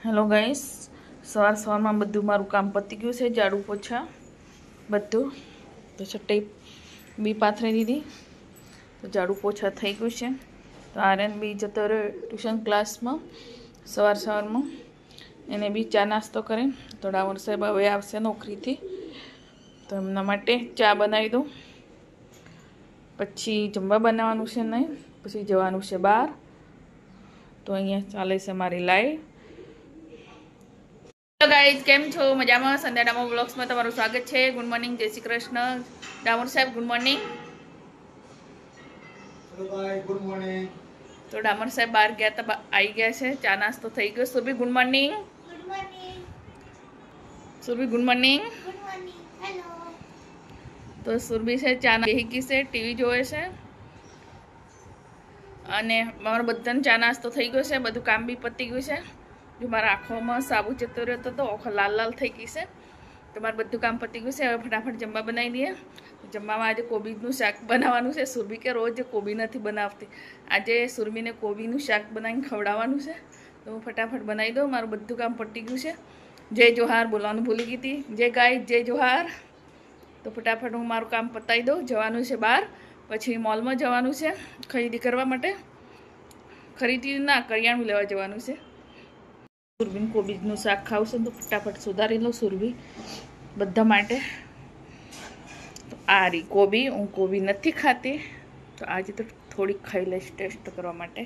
Hello guys, સવારમાં બધું મારું કામ પતી ગયું છે. ઝાડુ પોછા બધું તો ચટ્ટી બી પાથરી દીધી, તો ઝાડુ પોછા થઈ ગયું છે. તો આર્યન બી જતો રહ્યો ટ્યુશન ક્લાસમાં સવારમાં. એને બી ચા નાસ્તો કરે. તો ડામોર સાહેબ હવે આવશે નોકરીથી, તો એમના માટે ચા બનાવી દઉં. પછી જમવા બનાવવાનું છે નહીં, પછી જવાનું છે બહાર. તો અહીંયા ચાલે છે મારી લાઈવ. હેલો ગાઈઝ, કેમ છો? મજામાં? સંધ્યા ડામોર વ્લોગ્સમાં તમારું સ્વાગત છે. ગુડ મોર્નિંગ, જય શ્રી કૃષ્ણ. ડામોર સાહેબ ગુડ મોર્નિંગ. હેલો ભાઈ, ગુડ મોર્નિંગ. તો ડામોર સાહેબ બહાર ગયા હતા, આવી ગયા છે. ચા નાસ્તો થઈ ગયો. Surabhi good morning. Good morning. Surabhi good morning. Good morning. Hello. તો સુરભી છે ચા બેહી ગઈ છે, ટીવી જોવે છે. અને મારો બધાને ચા નાસ્તો થઈ ગયો છે, બધું કામ બી પતી ગયું છે. જો મારા આંખોમાં સાબુ જતો રહેતો તો આંખો લાલ થઈ ગઈ છે. તો મારું બધું કામ પતી ગયું છે. હવે ફટાફટ જમવા બનાવી દઈએ. જમવામાં આજે કોબીનું શાક બનાવવાનું છે. સુરભી કે રોજ કોબી નથી બનાવતી, આજે સુરભીને કોબીનું શાક બનાવીને ખવડાવવાનું છે. તો હું ફટાફટ બનાવી દઉં. મારું બધું કામ પતી ગયું છે. જય જોહાર બોલવાનું ભૂલી ગઈ હતી. જય ગાય, જય જોહાર. તો ફટાફટ હું મારું કામ પતાવી દઉં. જવાનું છે બહાર, પછી મોલમાં જવાનું છે ખરીદી કરવા માટે. ખરીદી ના, કરિયાણું લેવા જવાનું છે. સુરભીને કોબીજનું શાક ખાવશે તો ફટાફટ સુધારી લઉં સુરભી બધા માટે. તો આ રી કોબી, હું કોબી નથી ખાતી, તો આજે તો થોડીક ખાઈ લઈશ ટેસ્ટ કરવા માટે.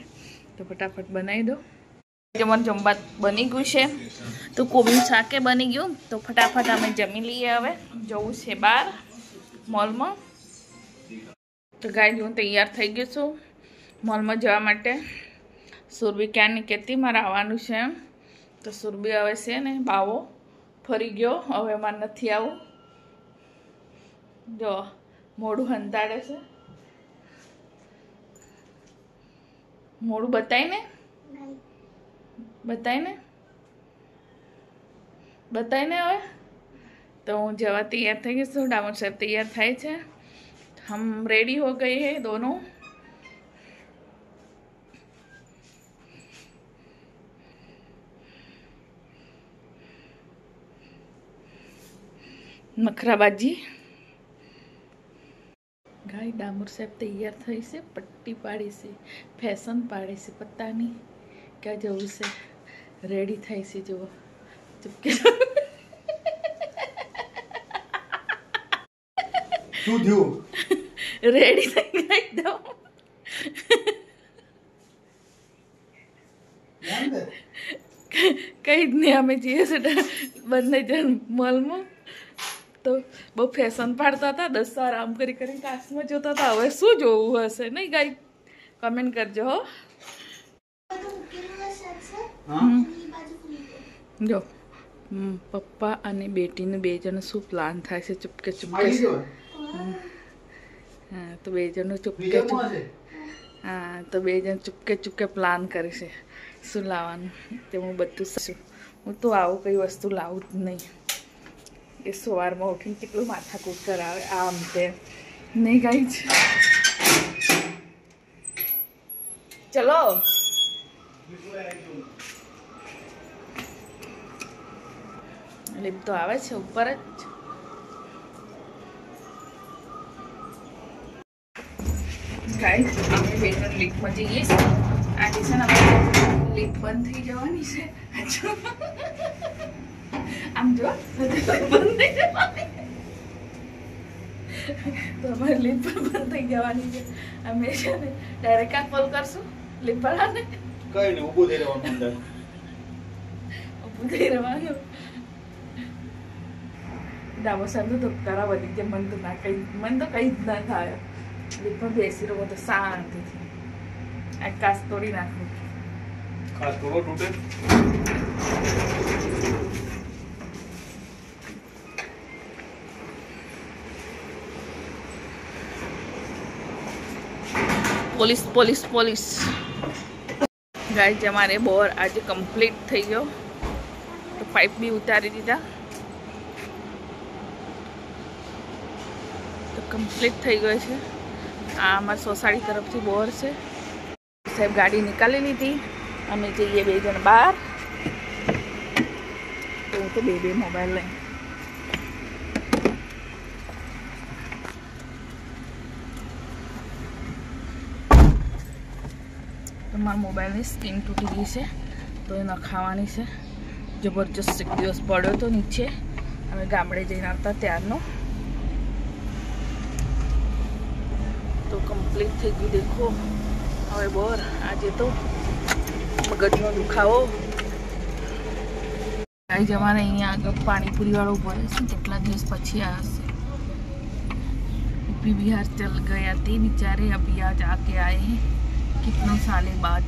તો ફટાફટ બનાવી દો. જમવાનું જમવા બની ગયું છે, તો કોબીનું શાકે બની ગયું. તો ફટાફટ અમે જમી લઈએ. હવે જવું છે બહાર મોલમાં. તો ગાય હું તૈયાર થઈ ગઈ છું મોલમાં જવા માટે. સુરભી ક્યાંની કહેતી મારે આવવાનું છે એમ. તો સુરભી આવે છે ને બાવો ફરી ગયો, હવે મારે નથી આવું. જો મોઢું હંતાડે છે. મોઢું બતાવીને હવે. તો હું જવા તૈયાર થઈ ગઈ છું. ડામોર સાહેબ તૈયાર થાય છે. हम रेडी हो गए हैं दोनों. નખરાબાજી ગાય. ડામોર સાહેબ તૈયાર થઈ છે, પટ્ટી પાડી છે, ફેશન પાડે છે, પતા નહીં ક્યાં જવું છે. રેડી થાય છે, જુઓ ચૂપકે. શું થયું? રેડી થઈ ગઈ એકદમ. કઈ જ નહીં, અમે જઈએ છીએ બંને જણ મોલમાં. તો બહુ ફેશન પાડતા હતા, 10 વાર આમ કરીને કાચમાં જોતા હતા. હવે શું જોવું હશે નહીં ગાઈ, કમેન્ટ કરજો હો. જો પપ્પા અને બેટીને બે જણ શું પ્લાન થાય છે ચૂપકે. હા, તો બે જણ ચૂપકે તો બે જણ ચૂપકે પ્લાન કરે છે શું લાવવાનું. તે હું બધું શું, હું તો આવું કઈ વસ્તુ લાવું જ નહીં. એ સવારમાં ઉઠીને કેટલું માથાકૂટ કરાવે આમ તેમ. નહીં ગાઈ છે. ચલો લિફ્ટ તો આવે છે ઉપર જ. ગાઈસ, અમે બે જણ લિફ્ટમાં જઈએ છીએ. આજે છે ને અમારી લિફ્ટ બંધ થઈ જવાની છે. આમ જો બંધ થઈ જવાની, તો અમારી લિફ્ટ પણ બંધ થઈ જવાની છે. અમે છે ને ડાયરેક્ટ આ કોલ કરશું લિફ્ટ વાળાને. કઈ નહીં, ઊભું થઈ રહેવાનું અંદર. ઊભું થઈ રહેવાનું. ડામોર સાહેબ તો ધબકારા વધી ગયા. મન તો કઈ જ ના થાય. લિફ્ટમાં બેસી રહો તો શાંતિથી. આ કાચ તોડી નાખું. ખાસ થોડો તૂટે. પોલીસ ગાઈસ, અમારે બોર આજે કમ્પ્લીટ થઈ ગયો. તો પાઇપ બી ઉતારી દીધા. તો કમ્પ્લીટ થઈ ગયો છે. આ અમારી સોસાયટી તરફથી બોર છે. સાહેબ ગાડી નીકાળી લીધી. અમે જઈએ બે જણ બહાર. તો હું તો બે મોબાઈલ લઈ તો મારા મોબાઈલની સ્ક્રીન તૂટી ગઈ છે તો એ નખાવાની છે. જબરજસ્ત એક દિવસ પડ્યો તો નીચે અમે ગામડે જઈને આવતા ત્યારનો. તો કમ્પ્લીટ થઈ ગયું દેખો. હવે બોર આજે તો મગજનો દુખાવો. ગાઈઝ અમારે અહીંયા આગળ પાણીપુરી વાળો ઉભો રહે છે. કેટલા દિવસ પછી આવ્યા છે. यूपी बिहार चल गया थे बेचारे, अभी आज आके आए हैं कितने साल बाद.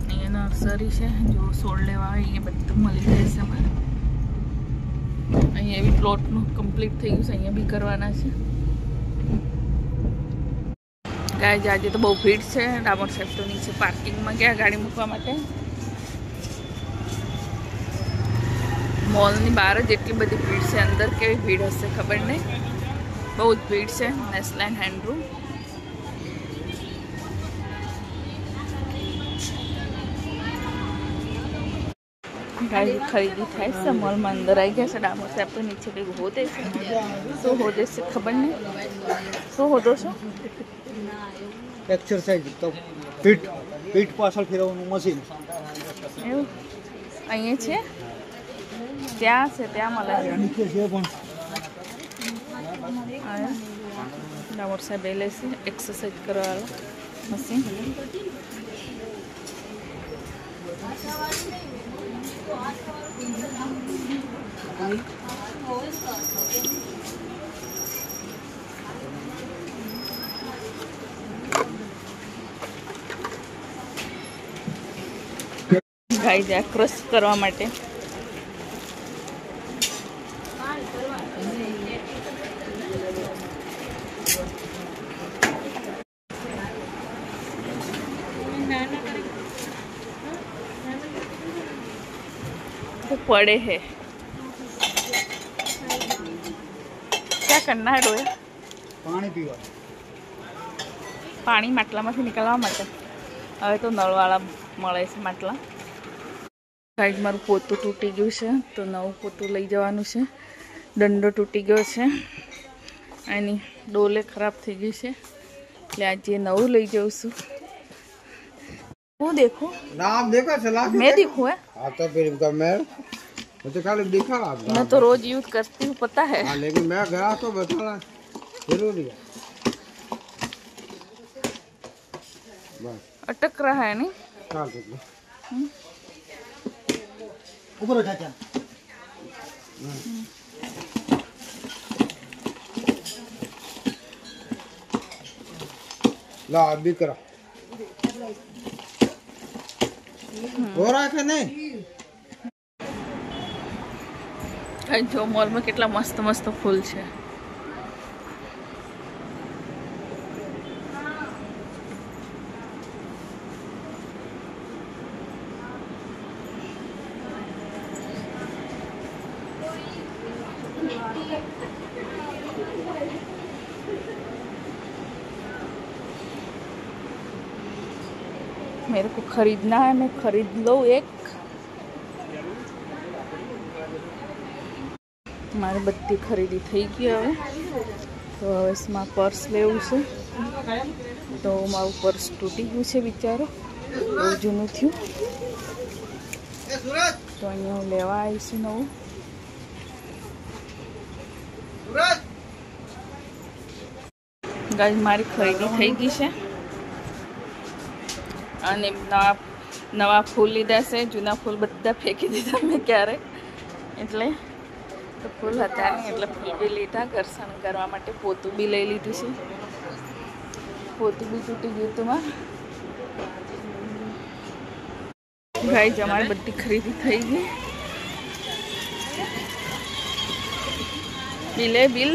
અહીંયા નર્સરી છે જો છોડ લેવા હોય એ બધું મળી જાય છે અમારે. અહીંયા બી પ્લોટનું કમ્પ્લીટ થઈ ગયું છે. અહીંયા બી કરવાના છે. ગાઈઝ આજે તો બહુ ભીડ છે. ડામર સાહેબ તો નીચે પાર્કિંગમાં ગયા ગાડી મૂકવા માટે. મોલની બહાર જ એટલી બધી ભીડ છે. અંદર કેવી ભીડ હશે ખબર નહીં. બહુ જ ભીડ છે. નેસલાઇન હેન્ડરૂમ गाइस खरीदी થાય છે મોલમાં. અંદર આવી ગયા છે. ડામર સાહેબ તો નીચે કંઈક હોદે છે. શું હોદે છે ખબર નહીં. શું હોદો છો? एक्सरसाइज तो पीठ पाछળ ફેરવવાનું મશીન એવું અહીંયા છે. ત્યાં છે ત્યાં મળે નીચે છે પણ ડામર સાહેબ એ લે છે એક્સરસાઇઝ કરવાવાળું મશીન. ગાઈઝ આ ક્રશ કરવા માટે तो पड़े है. क्या करना है रोया? પાણી પીવા. પાણી માટલામાંથી નીકળવા માટે. હવે તો નળવાળા મળે છે માટલા. ગાઈઝ મારું પોતું તૂટી ગયું છે તો નવું પોતું લઈ જવાનું છે. દંડો તૂટી ગયો છે. એની ડોલે ખરાબ થઈ ગઈ છે એટલે આજે નવું લઈ જાઉં છું. હું देखो નામ દેખા ચલા मैं दिखूँ है. हाँ तो फिर मैं मुझे खाली दिखा आप. मैं तो रोज यूज करती हूँ पता है. हाँ लेकिन मैं गया तो बताना जरूरी है. बस अटक रहा है नहीं. चाल देख लो ऊपर चाचा. ला अभी करा हो रहा है कि नहीं. जो मॉल में કેટલા મસ્ત મસ્ત ફૂલ છે. मेरे को खरीदना है. मैं खरीद लो एक. મારે બધી ખરીદી થઈ ગઈ. હવે તો હવે એમાં પર્સ લેવું છે તો મારું પર્સ તૂટી ગયું છે બિચારો. બહુ જૂનું થયું તો અહીંયા હું લેવા આવીશું નવું. ગાઈઝ મારી ખરીદી થઈ ગઈ છે અને નવા ફૂલ લીધા છે. જૂના ફૂલ બધા ફેંકી દીધા મેં ક્યારેક. એટલે તો ફૂલ હતા નહીં એટલે ફૂલ બી લીધા. ઘર શણગારવા માટે પોતું બી લઈ લીધું છે. પોતું બી તૂટી ગયું હતું માં. ગાઈઝ અમારી બધી ખરીદી થઈ ગઈ. બિલે બિલ.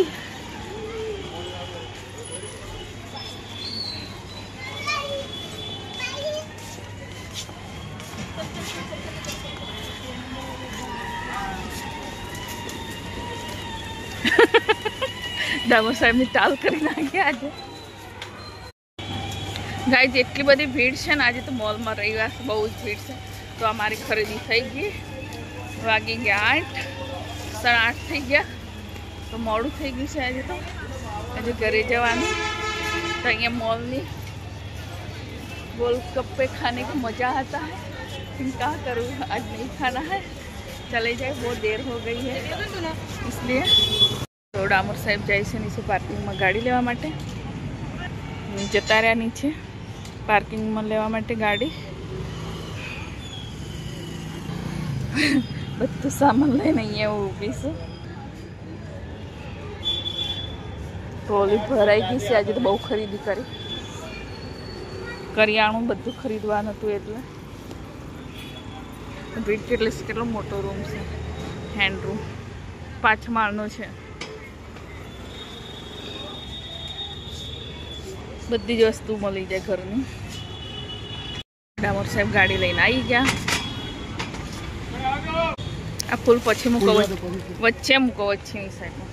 ડામોર સાહેબની ટાલ કરી નાખી આજે. ગાઈઝ એટલી બધી ભીડ છે ને આજે તો મોલમાં રવિવાર બહુ જ ભીડ છે. તો અમારી ખરીદી થઈ ગઈ. વાગી ગયા 8, 8:30 થઈ ગયા. તો મોડું થઈ ગયું છે આજે. તો આજે ઘરે જવાનું. तो અહીંયા મોલની गोलगप्पे खाने की मज़ा आता है, लेकिन क्या करूँ आज नहीं खाना है, चले जाए बहुत देर हो गई है इसलिए. तो डामोर साहेब जाए से नीचे पार्किंग में गाड़ी लेवा माटे जता रह्या नीचे पार्किंग में लेवा माटे गाड़ी. બધું સામાન લઈને અહીંયા ઊભી છું. ટ્રોલી ભરાઈ ગઈ છે. આજે તો બહુ ખરીદી કરી. કરિયાણું બધું ખરીદવાનું હતું એટલે ભીડ કેટલો મોટો રૂમ છે. હેન્ડ રૂમ 5 માળનો છે. બધી જ વસ્તુ મળી જાય ઘરની. ડામોર સાહેબ ગાડી લઈને આવી ગયા. આ ફૂલ પછી મૂકો, વચ્ચે મૂકો, વચ્ચેની સાઈડમાં.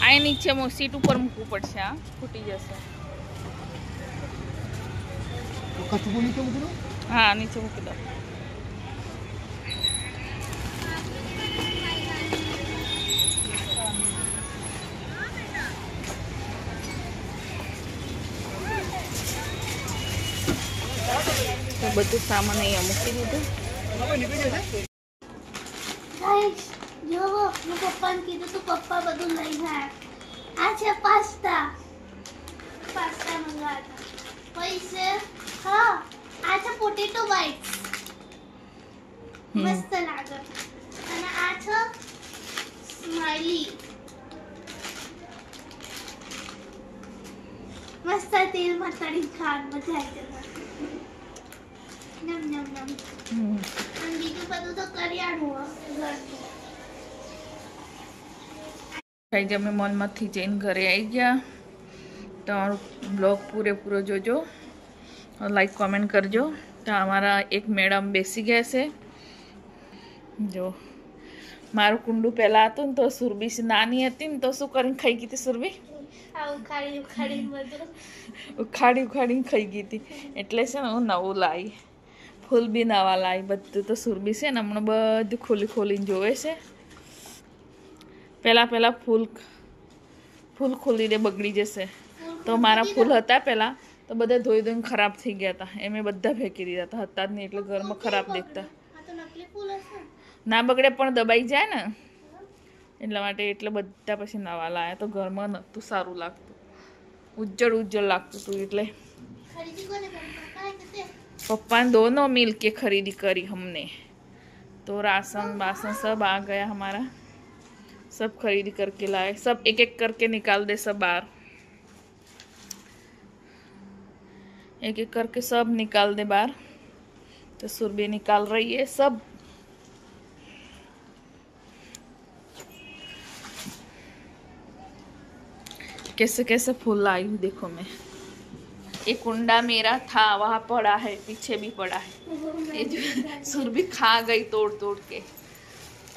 આ નીચે સીટ ઉપર મૂકવું પડશે. આ ફૂટી જશે. हाँ नीचे मूकी दो. तो બધું સામાન અહીંયા મૂકી દીધું. गाइस जो मैं पप्पा ने कीधुं तो पप्पा બધું લઈને આયા. આ છે પાસ્તા મંગાવ્યા. પૈસે हाँ આ છે પોટેટો બાઇટ્સ મસ્ત લાગે. અને આ છે સ્માઈલી મસ્ત તેલમાં તળી ખાન મજા આવી જશે. નમ નમ નમ. અને બીજું બધું તો કરિયાણું ઘરનું. ભાઈ અમે મોલમાંથી જઈને ઘરે આવી ગયા. તમારો બ્લોગ પૂરેપૂરો જોજો, લાઈક કોમેન્ટ કરજો. તો અમારા એક મેડમ બેસી ગયા છે. જો મારું કુંડું પહેલાં હતું ને તો સુરભી નાની હતી ને તો શું કરીને ખાઈ ગઈ હતી સુરભી? ઉખાડીને ખાઈ ગઈ હતી. એટલે છે ને હું નવું લાવી, ફૂલ બી નવા લાવી. બધું તો સુરભી છે ને હમણાં બધું ખોલીને જોવે છે. પહેલાં ફૂલ ખોલીને બગડી જશે. તો મારા ફૂલ હતા પહેલાં તો બધા ધોઈને ખરાબ થઈ ગયા હતા. એ મેં બધા ફેંકી દીધા હતા. હતા જ નહીં એટલે ઘરમાં ખરાબ દેખતા. ના બગડે પણ દબાઈ જાય ને એટલા માટે. એટલે બધા પછી નવા લાયા. તો ઘરમાં નહોતું સારું લાગતું, ઉજ્જળ લાગતું હતું. એટલે पप्पा ने दोनों मिल के खरीदी करी हमने. तो राशन बासन सब आ गया हमारा. सब खरीदी करके लाए. सब एक एक करके निकाल दे सब बाहर. एक एक करके सब निकाल दे बाहर. तो सुरभि निकाल रही है सब. कैसे कैसे फूल लाई हूँ देखो मैं. एक कुंडा मेरा था वहाँ पड़ा है, पीछे भी पड़ा है. ये जो सुरभि खा गई तोड़ के.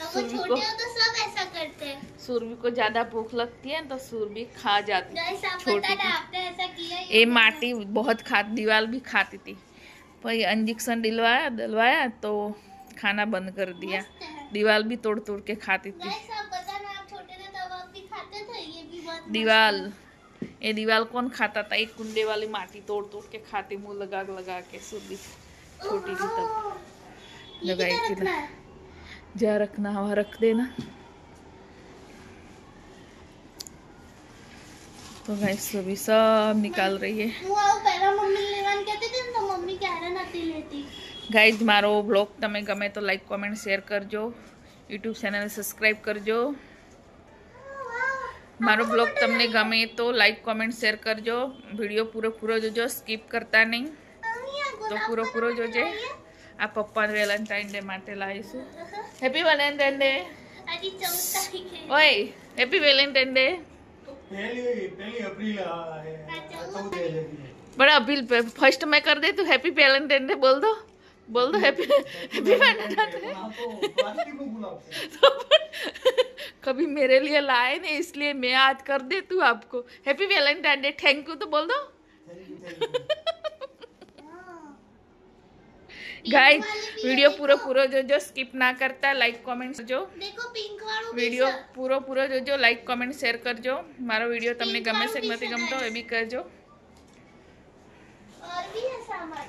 सुरभि को तो सब ऐसा करते हैं. सुरभि को ज्यादा भूख लगती है तो सुरभि खा जाती है. छोटी आपने ऐसा किया. ये माटी बहुत खाती, दीवार भी खाती थी. पर इंजेक्शन दिलवाया तो खाना बंद कर दिया. दीवार भी तोड़ के खाती थी. ये दीवार कौन खाता था? एक कुंडे वाली माटी तोड़ के खाती, मुंह लगा के. सुरभि छोटी थी तब लगाई थी. जा रखना, वहाँ रख देना. तो गाइस सुरभि सब निकाल रही है. गाइस मारो ब्लॉग तमे गमे तो लाइक कमेंट शेयर करजो. यूट्यूब चैनल ने सब्सक्राइब करजो. मारो ब्लॉग तमने गमे तो लाइक कमेंट शेयर करजो. वीडियो पूरो जोजो, स्कीप करता नहीं. तो पूरो जोजे. आ पप्पा वेलेंटाइन डे माटे लावीशुं. Happy Valentine day. ओए हैप्पी वेलेंटाइन डे. पहली अप्रैल है. बड़ा अपील पे फर्स्ट मैं कर दे. तू हैप्पी वेलेंटाइन डे बोल दो. बोल दो हैप्पी हैप्पी वैलेंटाइन डे। कभी मेरे लिए लाए नहीं, इसलिए मैं आज कर देती हूँ आपको happy Valentine day. Thank you तो बोल दो गाइस। वीडियो पूरा जो स्किप ना करता लाइक कमेंट जो देखो पिंक वाળું वीडियो पूरो जो लाइक कमेंट शेयर करजो। मारो वीडियो तमने गमे से नहीं गमतो ए भी करजो। और भी है सामान